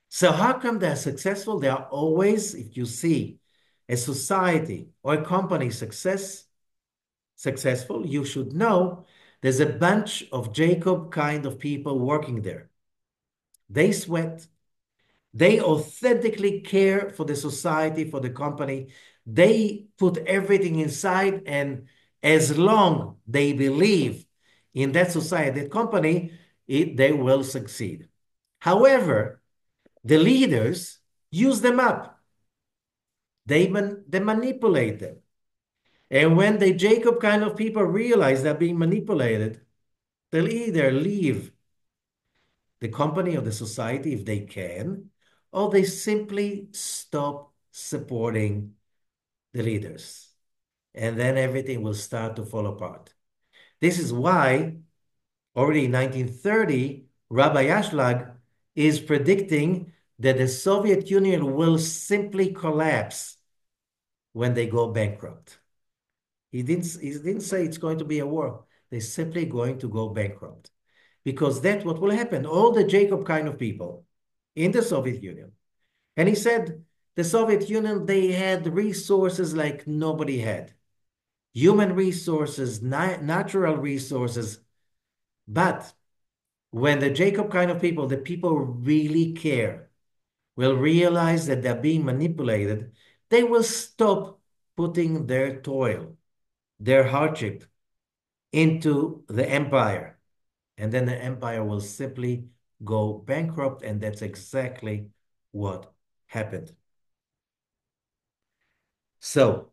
So how come they're successful? They are always, if you see a society or a company successful, you should know there's a bunch of Jacob kind of people working there. They sweat. They authentically care for the society, for the company. They put everything inside, and as long they believe in that society, that company, they will succeed. However, the leaders use them up. They manipulate them. And when the Jacob kind of people realize they're being manipulated, they'll either leave the company or the society if they can, or they simply stop supporting the leaders. And then everything will start to fall apart. This is why already in 1930, Rabbi Ashlag is predicting that the Soviet Union will simply collapse when they go bankrupt. He didn't say it's going to be a war. They're simply going to go bankrupt. Because that's what will happen. All the Jacob kind of people in the Soviet Union. And he said the Soviet Union, they had resources like nobody had. Human resources, natural resources. But when the Jacob kind of people, the people really care, will realize that they're being manipulated, they will stop putting their toil, their hardship into the empire. And then the empire will simply go bankrupt. And that's exactly what happened. So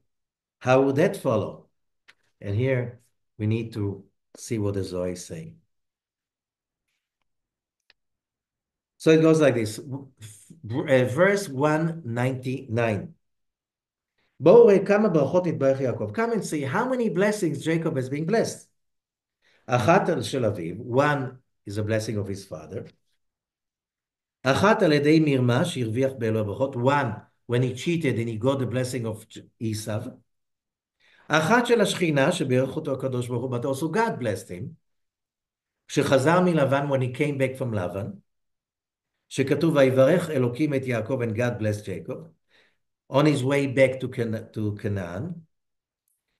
how would that follow? And here we need to see what the Zohar is saying. So it goes like this, verse 199. Come and see how many blessings Jacob has been blessed. One is a blessing of his father. One, when he cheated and he got the blessing of Esau. But also God blessed him. when he came back from Lavan. שכתוב, ויברך אלוקים את יעקב, and God blessed Jacob, on his way back to Canaan,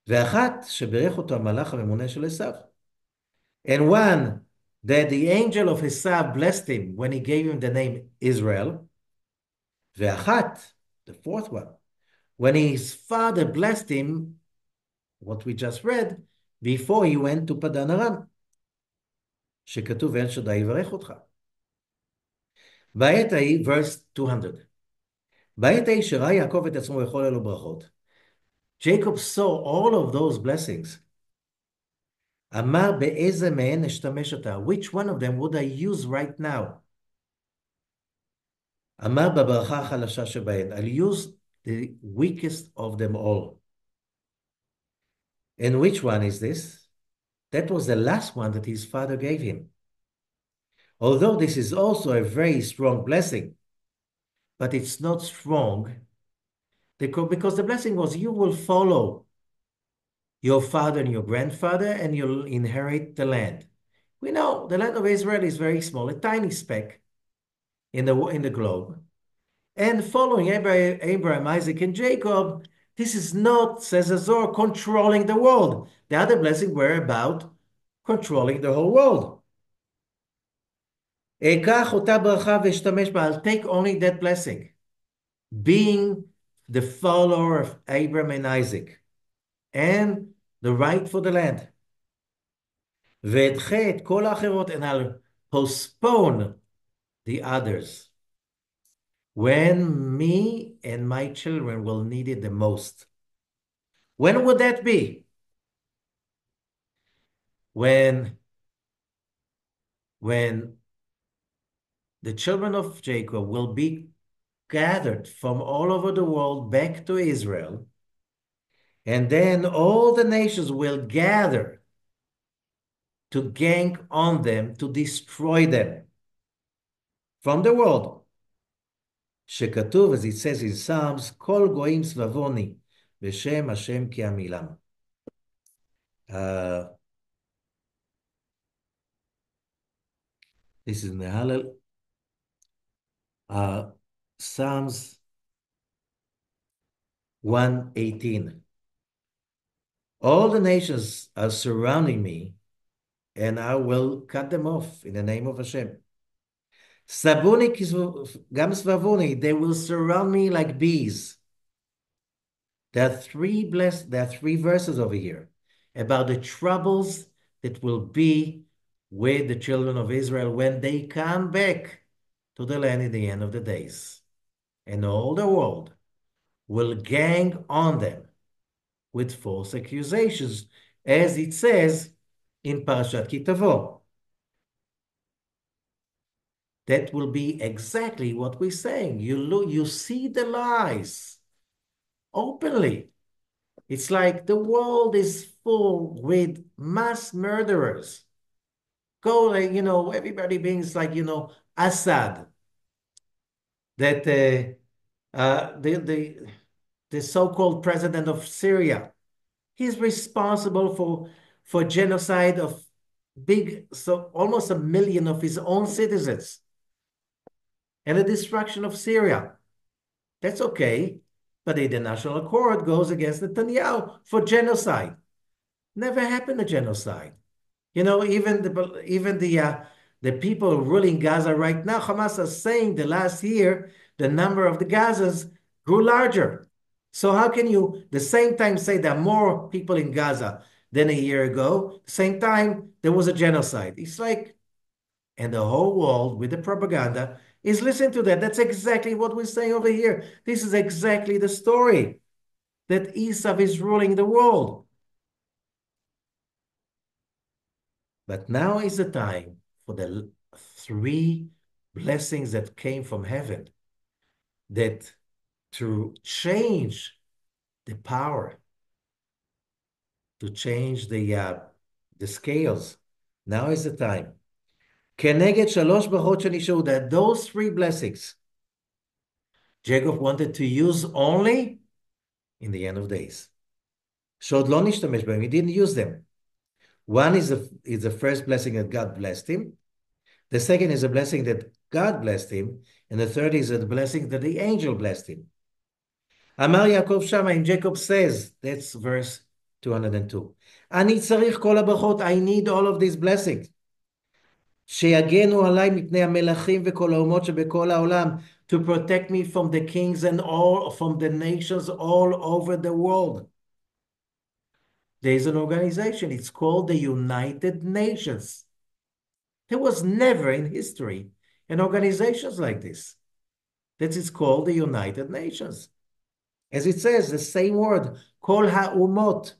ואחת שברך אותו המלאך הממונה של עשיו. And one, that the angel of Esau blessed him when he gave him the name Israel, ואחת, the fourth one, when his father blessed him, what we just read, before he went to Padan Aram, שכתוב, ואל שדי יברך אותך. בעת ההיא, verse 200. בעת ההיא שראה יעקב את עצמו וכל אלו ברכות, Jacob saw all of those blessings. אמר באיזה מהן אשתמש אותה? Which one of them would I use right now? אמר בברכה החלשה שבהן. I'll use the weakest of them all. And which one is this? That was the last one that his father gave him. Although this is also a very strong blessing, but it's not strong because the blessing was you will follow your father and your grandfather and you'll inherit the land. We know the land of Israel is very small, a tiny speck in the globe. And following Abraham, Isaac, and Jacob, this is not, says the Zohar, controlling the world. The other blessings were about controlling the whole world. I'll take only that blessing, being the follower of Abraham and Isaac, and the right for the land. And I'll postpone the others when me and my children will need it the most. When would that be? When the children of Jacob will be gathered from all over the world back to Israel, and then all the nations will gather to gang on them, to destroy them from the world. שכתוב, as it says in Psalms, כל גויים סבבוני, בשם השם כי עמילם. This is in the Hallel. Psalms 118. All the nations are surrounding me, and I will cut them off in the name of Hashem. Sabuni gam svavuni, they will surround me like bees. There are three verses over here about the troubles that will be with the children of Israel when they come back to the land in the end of the days. And all the world will gang on them with false accusations, as it says in Parashat Kitavo. That will be exactly what we're saying. You see the lies openly. It's like the world is full with mass murderers. Go, like, everybody being like, Assad, that the so-called president of Syria, he's responsible for genocide of almost 1 million of his own citizens and the destruction of Syria. That's okay, but the international court goes against Netanyahu for genocide. Never happened a genocide. Even the people ruling Gaza right now, Hamas is saying the last year, the number of the Gazans grew larger. So how can you, the same time, say there are more people in Gaza than a year ago? Same time, there was a genocide. It's like, and the whole world with the propaganda is listening to that. That's exactly what we're saying over here. This is exactly the story that Esau is ruling the world. But now is the time for the three blessings that came from heaven, that to change the power, to change the scales. Now is the time. כנגד שלוש ברכות שנשארו, that those three blessings Jacob wanted to use only in the end of days. שעוד לא נשתמש בהם, he didn't use them. One is the first blessing that God blessed him. The second is a blessing that God blessed him. And the third is a blessing that the angel blessed him. Amar Yaakov Shama, and Jacob says, that's verse 202. אני צריך כל הברכות, I need all of these blessings. שיגנו עליי מפני המלכים וכל האומות שבכל העולם, to protect me from the kings and from the nations all over the world. There's an organization, it's called the United Nations. There was never in history an organization like this. That is called the United Nations. As it says, the same word, Kol HaUmot.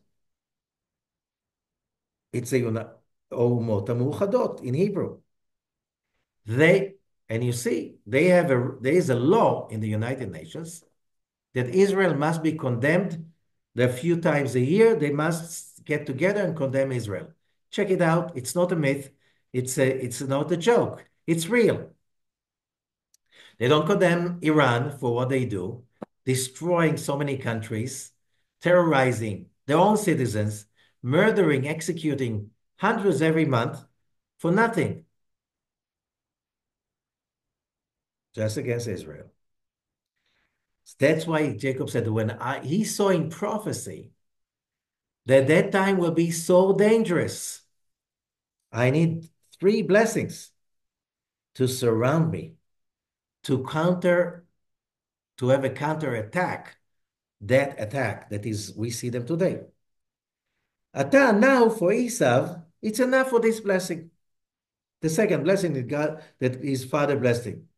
It's a Umot HaMuchadot in Hebrew. And you see, there is a law in the United Nations that Israel must be condemned. A few times a year, they must get together and condemn Israel. Check it out. It's not a myth. It's not a joke. It's real. They don't condemn Iran for what they do, destroying so many countries, terrorizing their own citizens, murdering, executing hundreds every month for nothing, just against Israel. That's why Jacob said he saw in prophecy that time will be so dangerous. I need three blessings to surround me, to counter, to have a counter attack, that attack that is, we see them today. Now for Esau, it's enough for this blessing. The second blessing that God, that his father blessed him.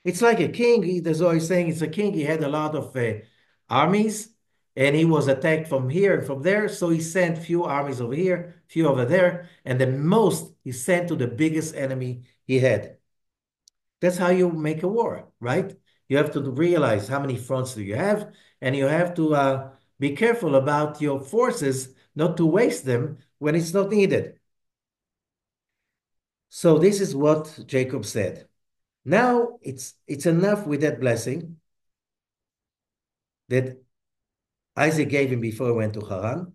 It's like a king. The Zohar is saying it's a king. He had a lot of armies, and he was attacked from here and from there. So he sent few armies over here, few over there, and the most he sent to the biggest enemy he had. That's how you make a war, right? You have to realize how many fronts do you have, and you have to be careful about your forces, not to waste them when it's not needed. So this is what Jacob said. Now it's enough with that blessing that Isaac gave him before he went to Haran.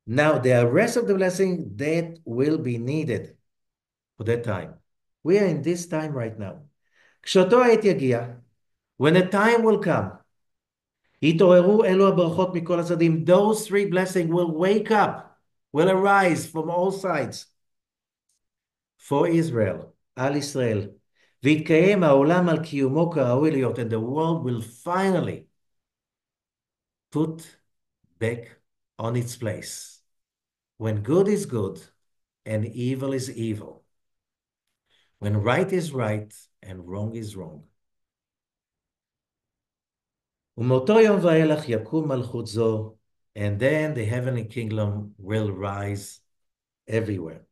Now the rest of the blessing that will be needed for that time. We are in this time right now. כשאותו העת יגיע, when the time will come, יתעוררו אלו הברכות מכל הצדדים. Those three blessings will wake up, will arise from all sides for Israel, על ישראל. ויתקיים העולם על קיומו כראוי להיות, and the world will finally put back on its place. When good is good and evil is evil. When right is right and wrong is wrong. ומאותו יום ואילך יקום מלכות זו, and then the heavenly kingdom will rise everywhere,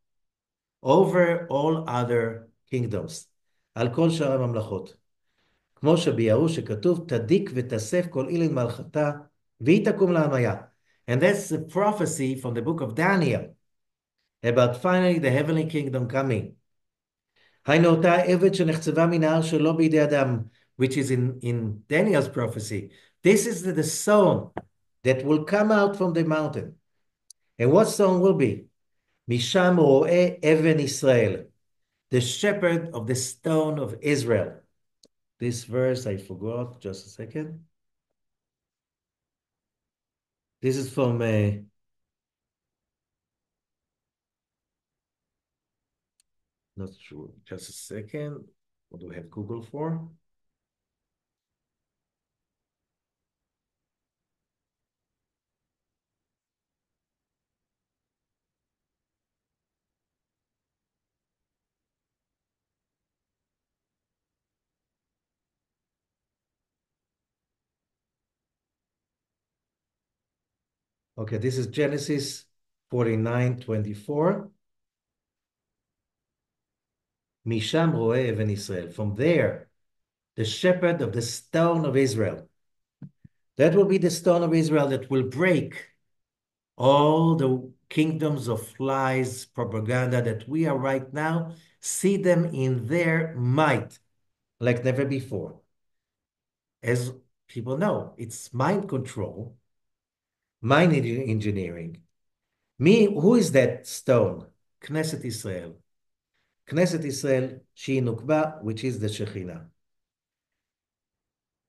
over all other kingdoms, על כל שאר הממלכות. כמו שביארו שכתוב, תדיק ותסף כל אילין מלכתה, והיא תקום להמיה. And that's the prophecy from the book of Daniel about finally the heavenly kingdom coming. היינו אותה עבד שנחצבה מן ההר שלא בידי אדם, which is in Daniel's prophecy. This is the stone that will come out from the mountain. And what stone will be? משם רואה אבן ישראל, the shepherd of the stone of Israel. This verse I forgot, just a second. This is from not sure, just a second. What do we have Google for? Okay, this is Genesis 49:24. משם רואה אבן ישראל. From there, the shepherd of the stone of Israel. That will be the stone of Israel that will break all the kingdoms of lies, propaganda that we are right now, see them in their might, like never before. As people know, it's mind control, mind engineering. Who is that stone? Knesset Israel. Knesset Israel, שהיא נוקבה, which is the Shekhinah.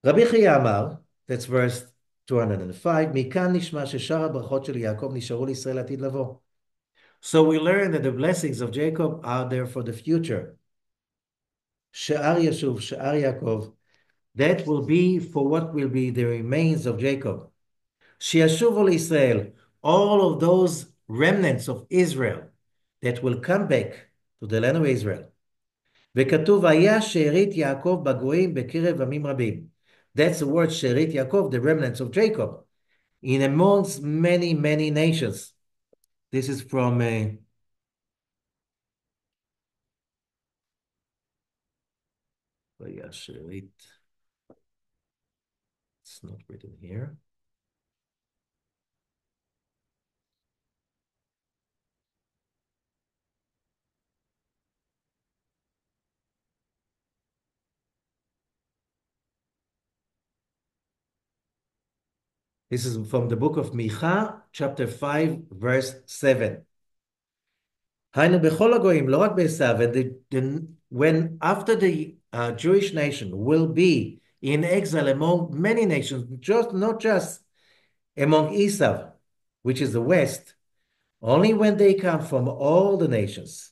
רבי חייא אמר, that's verse 205, מכאן נשמע ששאר הברכות של יעקב נשארו לישראל עתיד לבוא. So we learn that the blessings of Jacob are there for the future. She'ar Yeshuv, She'ar Yaakov, that will be for what will be the remains of Jacob. She'yashuvu Israel, all of those remnants of Israel that will come back to the land of Israel. וכתוב, היה שארית יעקב בגויים בקרב עמים רבים. That's the word שארית Yaakov, the remnants of Jacob, in amongst many, many nations. This is from שארית It's not written here. This is from the book of Micha, chapter 5, verse 7. היינו בכל הגויים, לא רק בעשיו, when after the Jewish nation will be in exile among many nations, not just among Esau, which is the west, only when they come from all the nations,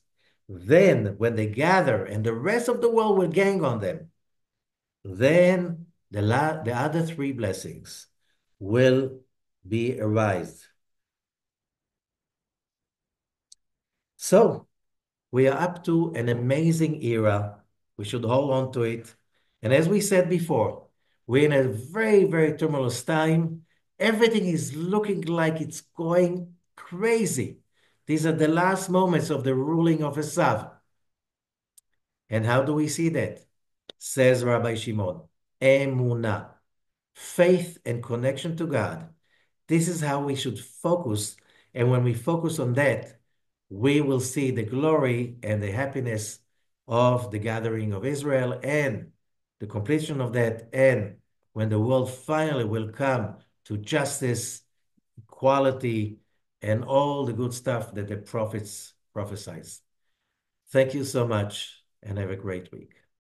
then when they gather and the rest of the world will gang on them, then the other three blessings will be arised. So we are up to an amazing era. We should hold on to it. And as we said before, we're in a very, very tumultuous time. Everything is looking like it's going crazy. These are the last moments of the ruling of Esau. And how do we see that? Says Rabbi Shimon, Emunah, faith and connection to God. This is how we should focus. And when we focus on that, we will see the glory and the happiness of the gathering of Israel and the completion of that. And when the world finally will come to justice, equality, and all the good stuff that the prophets prophesied. Thank you so much and have a great week.